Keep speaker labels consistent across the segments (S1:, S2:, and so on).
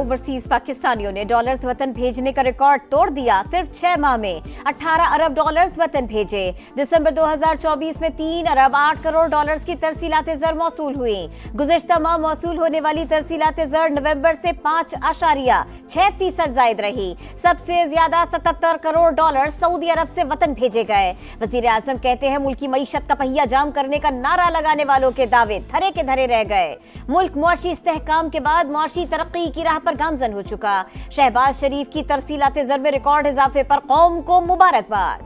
S1: Overseas पाकिस्तानियों ने dollars वतन भेजने का रिकॉर्ड तोड़ दिया। सिर्फ 6 माह में 18 अरब डॉलर्स वतन भेजे। दिसंबर 2024 में 3 अरब 8 करोड़ डॉलर्स की तरसीलाते ज़र मौसूल हुई। गुज़िश्ता माह मौसूल होने वाली तरसीलाते ज़र नवंबर से 5.6% जायद रही। सबसे ज्यादा 77 करोड़ डॉलर सऊदी अरब से वतन भेजे गए। वजीर आजम कहते हैं मुल्क की मईशत का पहिया जाम करने का नारा लगाने वालों के दावे धरे के धरे रह गए। मुल्क मुआशी इस्तेहकाम के बाद मुआशी तरक्की की राह पर गामजन हो चुका। शहबाज शरीफ की तरसीलाते ज़र में रिकॉर्ड इजाफे पर कौम को मुबारकबाद।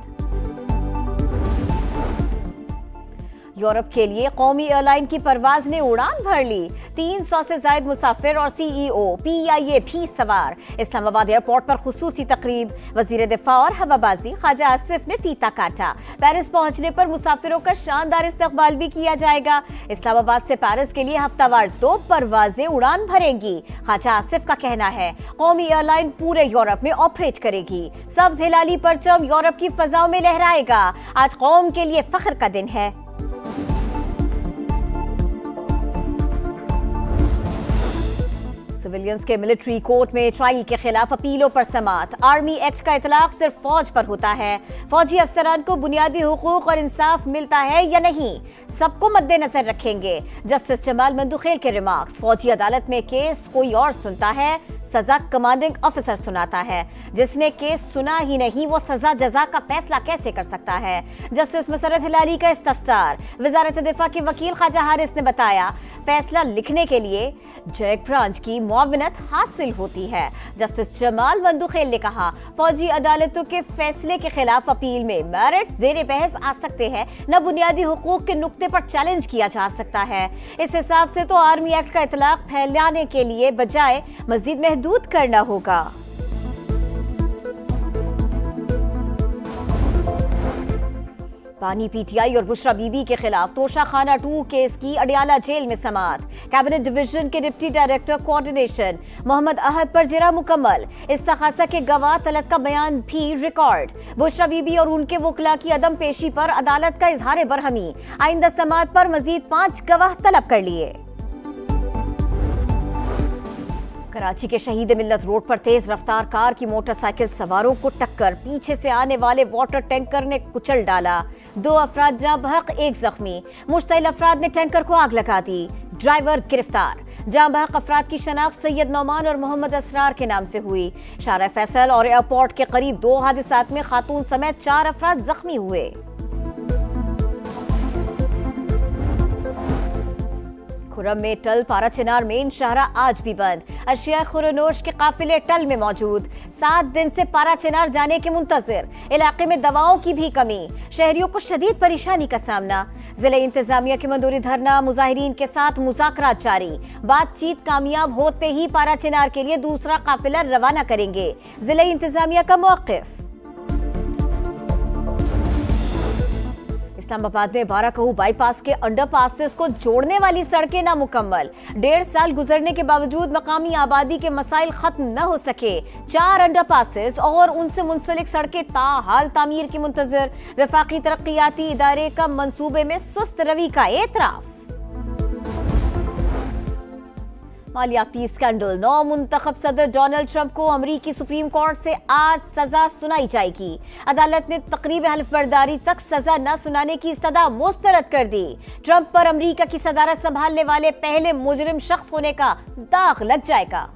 S1: यूरोप के लिए कौमी एयरलाइन की परवाज ने उड़ान भर ली। 300 से ज्यादा मुसाफिर और सीईओ PIA भी सवार। इस्लामाबाद एयरपोर्ट पर खुसूसी तकरीब। वजीर दिफा और हवाबाजी ख्वाजा आसिफ ने फीता काटा। पेरिस पहुंचने पर मुसाफिरों का शानदार इस्तकबाल भी किया जाएगा। इस्लामाबाद से पेरिस के लिए हफ्तावार 2 परवाजें उड़ान भरेंगी। ख्वाजा आसिफ का कहना है कौमी एयरलाइन पूरे यूरोप में ऑपरेट करेगी। सब्ज हिलाली परचम यूरोप की फजाओं में लहराएगा। आज कौम के लिए फख्र का दिन है। सिविलियंस के मिलिट्री कोर्ट में ट्रायल के खिलाफ अपीलों पर समाअत। आर्मी एक्ट का इतलाक सिर्फ फौज पर होता है। फौजी अफसरान को बुनियादी हुकूक और इंसाफ मिलता है या नहीं, सबको मद्देनजर रखेंगे। जस्टिस जमाल मंदुखेल के रिमार्क्स। फौजी अदालत में केस कोई और सुनता है, सजा कमांडिंग ऑफिसर सुनाता है। जिसने केस सुना ही नहीं वो सजा जजा का फैसला कैसे कर सकता है। जस्टिस मसरत हिलाली का इस्तफसार। वजारत दिफा के वकील ख्वाजा हारिस ने बताया फैसला लिखने के लिए जैक ब्रांच की मुआवनत हासिल होती है। जस्टिस जमाल मंदुखेल ने कहा फौजी अदालतों के फैसले के खिलाफ अपील में मेरिट्स ज़ेरे बहस आ सकते हैं, न बुनियादी हुकूक के नुक्ते पर चैलेंज किया जा सकता है। इस हिसाब से तो आर्मी एक्ट का इतलाक फैलाने के लिए बजाय मजीद महदूद करना होगा। पानी PTI और बुशरा बीबी के खिलाफ तोशाखाना 2 केस की अडियाला जेल में समाअत। कैबिनेट डिवीजन के डिप्टी डायरेक्टर कोऑर्डिनेशन मोहम्मद अहद पर जिरा मुकम्मल। इस्तखासा के गवाह तलत का बयान भी रिकॉर्ड। बुशरा बीबी और उनके वकला की अदम पेशी पर अदालत का इजहार बरहमी। आइंदा समाअत पर मजीद 5 गवाह तलब कर लिए। कराची के शहीद मिल्लत रोड पर तेज रफ्तार कार की मोटरसाइकिल सवारों को टक्कर। पीछे से आने वाले वाटर टैंकर ने कुचल डाला। 2 अफराद जाँ बहक, 1 जख्मी। मुश्तइल अफराद ने टैंकर को आग लगा दी। ड्राइवर गिरफ्तार। जाँ बहक अफराद की शनाख्त सैयद नौमान और मोहम्मद असरार के नाम से हुई। शारा फैसल और एयरपोर्ट के करीब 2 हादसात में खातून समेत 4 अफराद जख्मी हुए। खुर्रम में टल पारा चिनार मेन शाहराह आज भी बंद। अशिया खुरनोश के काफिले टल में मौजूद। 7 दिन से पारा चिनार जाने के मुंतजिर। इलाके में दवाओं की भी कमी। शहरियों को शदीद परेशानी का सामना। जिला इंतजामिया के मंदूरी धरना मुजाहिरीन के साथ मुज़ाकरात जारी। बातचीत कामयाब होते ही पारा चिनार के लिए दूसरा काफिला रवाना करेंगे। जिला इंतजामिया का मौक़िफ़। इस्लामाबाद में बाराकहू बाईपास के अंडरपासेस को जोड़ने वाली सड़कें नामुकम्मल। 1.5 साल गुजरने के बावजूद मकामी आबादी के मसाइल खत्म न हो सके। 4 अंडरपासेस और उनसे मुंसलिक सड़कें ताहाल तामीर की मुंतजर। वफाकी तरक्कियाती इदारे का मंसूबे में सुस्त रवि का एतराफ। मालियाती स्कैंडल। नौ मुंतखब सदर डोनाल्ड ट्रंप को अमरीकी सुप्रीम कोर्ट से आज सजा सुनाई जाएगी। अदालत ने तकरीब हल्फ बर्दारी तक सजा न सुनाने की इस्तदा मुस्तरद कर दी। ट्रंप पर अमरीका की सदारत संभालने वाले पहले मुजरिम शख्स होने का दाग लग जाएगा।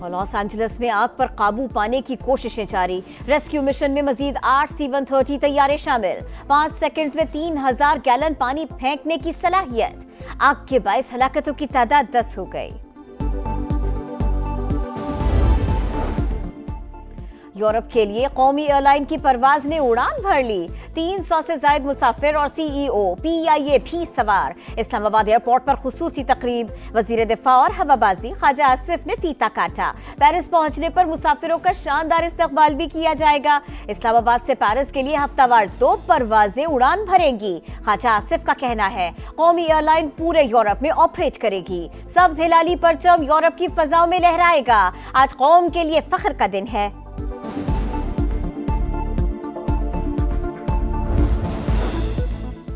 S1: लॉस एंजलिस में आग पर काबू पाने की कोशिशें जारी। रेस्क्यू मिशन में मजीद 8 C-130 तैयारे शामिल। 5 सेकंड्स में 3000 गैलन पानी फेंकने की सलाहियत। आग के बाइस हलाकतों की तादाद 10 हो गई। यूरोप के लिए कौमी एयरलाइन की परवाज ने उड़ान भर ली। 300 से ज्यादा मुसाफिर और सीईओ PIA भी सवार। इस्लामाबाद एयरपोर्ट पर खुसूसी तकरीब। वजीर दिफा और हवाबाजी ख्वाजा आसिफ ने फीता काटा। पेरिस पहुंचने पर मुसाफिरों का शानदार इस्तकबाल भी किया जाएगा। इस्लामाबाद से पेरिस के लिए हफ्तावार 2 परवाजें उड़ान भरेंगी। ख्वाजा आसिफ का कहना है कौमी एयरलाइन पूरे यूरोप में ऑपरेट करेगी। सब्ज हिलाली परचम यूरोप की फजाओं में लहराएगा। आज कौम के लिए फख्र का दिन है।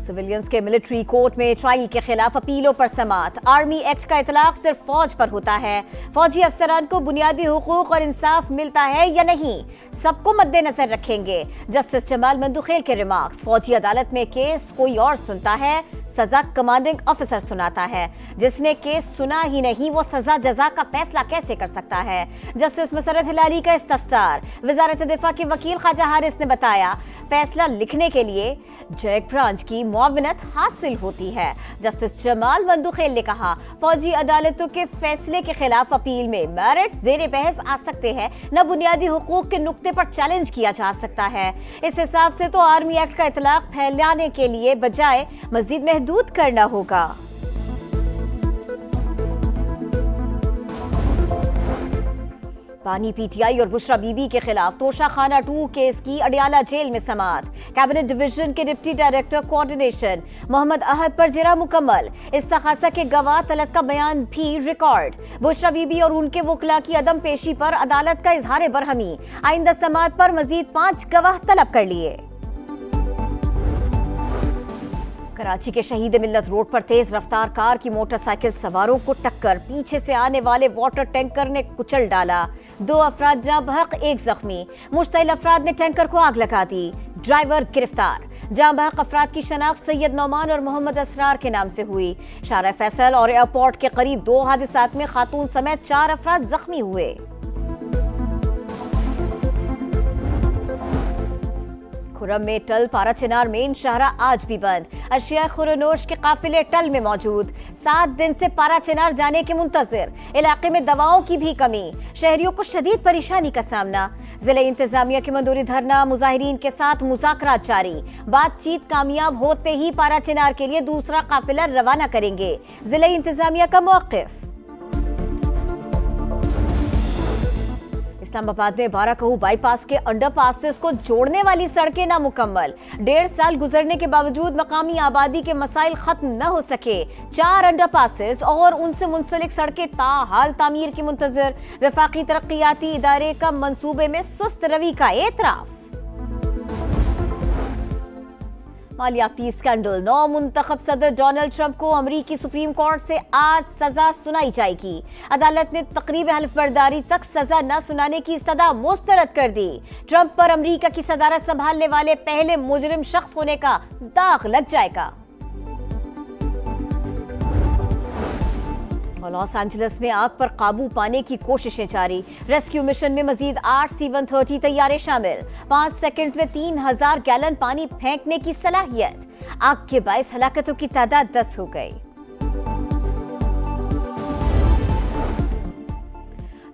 S1: सिविलियंस के मिलिट्री कोर्ट में ट्रायल के खिलाफ अपीलों पर समाअत। आर्मी एक्ट का इतलाक सिर्फ फौज पर होता है। फौजी अफसरान को बुनियादी हुकूक और इंसाफ मिलता है या नहीं, सबको मद्देनजर रखेंगे। जस्टिस जमाल मंदुखेल के रिमार्क्स। फौजी अदालत में केस कोई और सुनता है, सजा कमांडिंग ऑफिसर सुनाता है। जिसने केस सुना ही नहीं वो सजा जजा का फैसला कैसे कर सकता है। जस्टिस मसरत हिलाली का इस्तफसार। वजारत दिफा के वकील ख्वाजा हारिस ने बताया, फैसला लिखने के लिए जज ब्रांच की मुआवनत हासिल होती है। जस्टिस जमाल मंदुखेल ने कहा, फौजी अदालतों के फैसले के खिलाफ अपील में मेरिट्स ज़ेरे बहस आ सकते हैं, न बुनियादी हुकूक के नुक्ते पर चैलेंज किया जा सकता है। इस हिसाब से तो आर्मी एक्ट का इतलाक फैलाने के लिए बजाय मजीद महदूद करना होगा। पानी पीटीआई और बुशरा बीबी के खिलाफ तोशा खाना 2 केस की अडियाला जेल में समाअत। कैबिनेट डिवीजन के डिप्टी डायरेक्टर कोऑर्डिनेशन मोहम्मद अहद पर जिरा मुकम्मल। इस्तखासा के गवाह तलब का बयान भी रिकॉर्ड। बुशरा बीबी और उनके वकला की अदम पेशी पर अदालत का इजहार बरहमी। आइंदा समाअत पर मजीद 5 गवाह तलब कर लिए। कराची के शहीद मिल्लत रोड पर तेज रफ्तार कार की मोटरसाइकिल सवारों को टक्कर, पीछे से आने वाले वाटर टैंकर ने कुचल डाला। 2 अफराद जाँ बहक, 1 जख्मी। मुश्तइल अफराद ने टैंकर को आग लगा दी। ड्राइवर गिरफ्तार। जाँ बहक अफराद की शनाख्त सैयद नौमान और मोहम्मद असरार के नाम से हुई। शारा फैसल और एयरपोर्ट के करीब 2 हादसात में खातून समेत 4 अफराद जख्मी हुए। खुर्रम में टल पारा चिनार मेन शाहरा आज भी बंद। अशिया खुरनोश के काफिले टल में मौजूद। 7 दिन से पारा चिनार जाने के मुंतजिर। इलाके में दवाओं की भी कमी, शहरियों को शदीद परेशानी का सामना। जिले इंतजामिया की मंजूरी धरना, मुजाहिरीन के साथ मुज़ाकरात जारी। बातचीत कामयाब होते ही पारा चिनार के लिए दूसरा काफिला रवाना करेंगे। जिले इंतजामिया का मौक़िफ़। इस्लामाबाद में 12 कहू बाईपास के अंडरपासेस को जोड़ने वाली सड़कें नामुकम्मल। 1.5 साल गुजरने के बावजूद मकामी आबादी के मसाइल खत्म न हो सके। 4 अंडरपासेस और उनसे मुंसलिक सड़कें ताहाल तामीर की मुंतजर। वफाकी तरक्कियाती इदारे का मंसूबे में सुस्त रवि का एतराफ। मालियाती स्कैंडल। नौ मुंतखब सदर डोनाल्ड ट्रंप को अमरीकी सुप्रीम कोर्ट से आज सजा सुनाई जाएगी। अदालत ने तकरीब हल्फ बर्दारी तक सजा न सुनाने की इस्तदा मुस्तरद कर दी। ट्रंप पर अमरीका की सदारत संभालने वाले पहले मुजरिम शख्स होने का दाग लग जाएगा। लॉस एंजलिस में आग पर काबू पाने की कोशिशें जारी। रेस्क्यू मिशन में मजीद 8 C-130 तैयारे शामिल। 5 सेकंड्स में 3000 गैलन पानी फेंकने की सलाहियत। आग के बायस हलाकतों की तादाद 10 हो गई।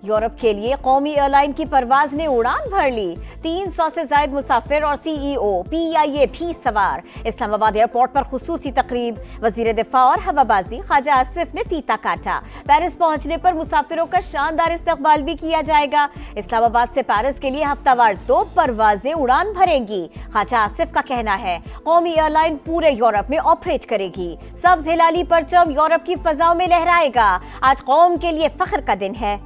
S1: यूरोप के लिए कौमी एयरलाइन की परवाज ने उड़ान भर ली। 300 से ज्यादा मुसाफिर और CEO, PIA भी सवार। इस्लामाबाद एयरपोर्ट पर खुसूसी तकरीब। वजीर दिफा और हवाबाजी ख्वाजा आसिफ ने फीता काटा। पेरिस पहुंचने पर मुसाफिरों का शानदार इस्तकबाल भी किया जाएगा। इस्लामाबाद से पेरिस के लिए हफ्तावार 2 परवाजें उड़ान भरेंगी। ख्वाजा आसिफ का कहना है, कौमी एयरलाइन पूरे यूरोप में ऑपरेट करेगी। सब्ज हिलाली परचम यूरोप की फजाओं में लहराएगा। आज कौम के लिए फख्र का दिन है।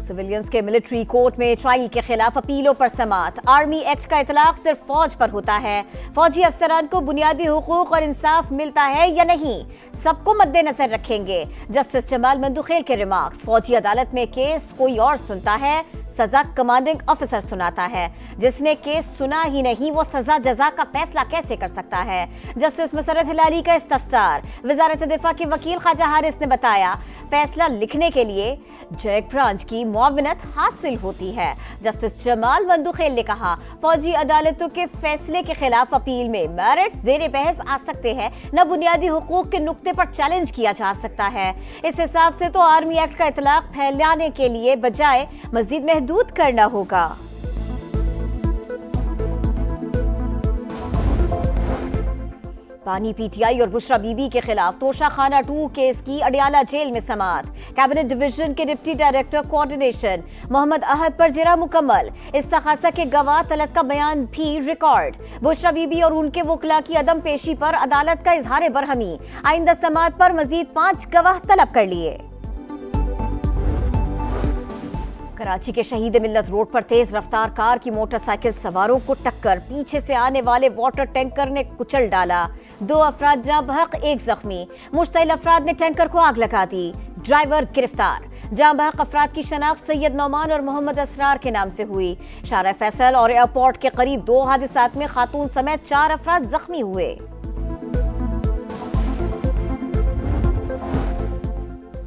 S1: सिविलियंस के मिलिट्री कोर्ट में ट्रायल के खिलाफ अपीलों पर समाअत। आर्मी एक्ट का इतलाक सिर्फ फौज पर होता है। फौजी अफसरान को बुनियादी हुकूक और इंसाफ मिलता है या नहीं, सबको मद्देनजर रखेंगे। जस्टिस जमाल मंदुखेल के रिमार्क्स। फौजी अदालत में केस कोई और सुनता है, सजा कमांडिंग ऑफिसर सुनाता है। जिसने केस सुना ही नहीं वो सजा जजा का फैसला कैसे कर सकता है। जस्टिस मसरत हिलाली का इस्तफसार। वजारत दिफा के वकील ख्वाजा हारिस ने बताया, फैसला लिखने के लिए जज ब्रांच की मुआवनत हासिल होती है। जस्टिस जमाल मंदुखेल ने कहा, फौजी अदालतों के फैसले के खिलाफ अपील में मेरिट्स ज़ेरे बहस आ सकते हैं, न बुनियादी हुकूक के नुक्ते पर चैलेंज किया जा सकता है। इस हिसाब से तो आर्मी एक्ट का इतलाक फैलाने के लिए बजाय मजीद महदूद करना होगा। पानी पीटीआई और बुशरा बीबी के खिलाफ तोशा खाना 2 केस की अडियाला जेल में समाअत। कैबिनेट डिवीजन के डिप्टी डायरेक्टर कोऑर्डिनेशन मोहम्मद अहद पर जिरा मुकम्मल। इस्तखासा के गवाह तलब का बयान भी रिकॉर्ड। बुशरा बीबी और उनके वकला की अदम पेशी पर अदालत का इजहार बरहमी। आइंदा समाअत पर मजीद 5 गवाह तलब कर लिए। कराची के शहीद मिल्लत रोड पर तेज रफ्तार कार की मोटरसाइकिल सवारों को टक्कर, पीछे से आने वाले वाटर टैंकर ने कुचल डाला। 2 अफराद जाँ बहक, 1 जख्मी। मुश्तइल अफराद ने टैंकर को आग लगा दी। ड्राइवर गिरफ्तार। जाँ बहक अफराद की शनाख्त सैयद नौमान और मोहम्मद असरार के नाम से हुई। शारा फैसल और एयरपोर्ट के करीब 2 हादसात में खातून समेत 4 अफराद जख्मी हुए।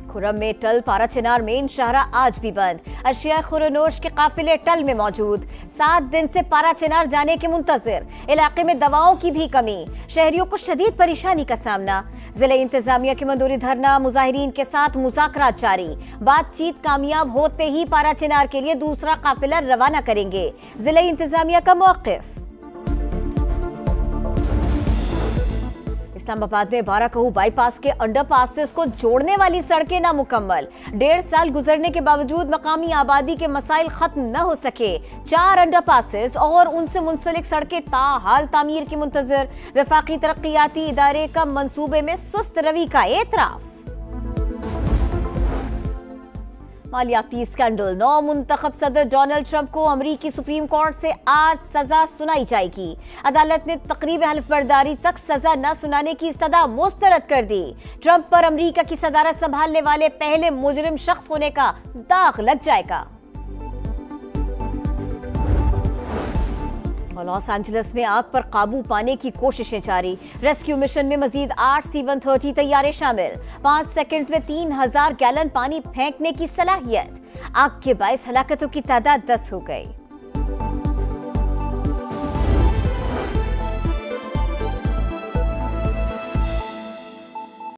S1: खुर्रम में टल पारा चिनार मेन शाहराह आज भी बंद। अशिया खुरनोश के काफिले टल में मौजूद। 7 दिन से पारा चिनार जाने के मुंतजिर। इलाके में दवाओं की भी कमी, शहरियों को शदीद परेशानी का सामना। जिला इंतजामिया की मंजूरी धरना, मुजाहिरीन के साथ मुज़ाकरात जारी। बातचीत कामयाब होते ही पारा चिनार के लिए दूसरा काफिला रवाना करेंगे। जिला इंतजामिया का मौक़िफ़। इस्लामाबाद में बाराकहू बाईपास के अंडरपासेस को जोड़ने वाली सड़कें नामुकम्मल। 1.5 साल गुजरने के बावजूद मकामी आबादी के मसाइल खत्म न हो सके। 4 अंडरपासेस और उनसे मुंसलिक सड़कें ताहाल तामीर की मुंतजर। वफाकी तरक्कियाती इदारे का मंसूबे में सुस्त रवि का एतराफ। मालियाती स्कैंडल, नौ मुंतखब सदर डोनाल्ड ट्रंप को अमरीकी सुप्रीम कोर्ट से आज सजा सुनाई जाएगी। अदालत ने तकरीब हल्फ बर्दारी तक सजा न सुनाने की इस्तदा मुस्तरद कर दी। ट्रंप पर अमरीका की सदारत संभालने वाले पहले मुजरिम शख्स होने का दाग लग जाएगा। लॉस एंजलिस में आग पर काबू पाने की कोशिशें जारी। रेस्क्यू मिशन में मजीद 8 C-130 तैयारे शामिल। 5 सेकंड्स में 3000 गैलन पानी फेंकने की सलाहियत। आग के बायस हलाकतों की तादाद 10 हो गई।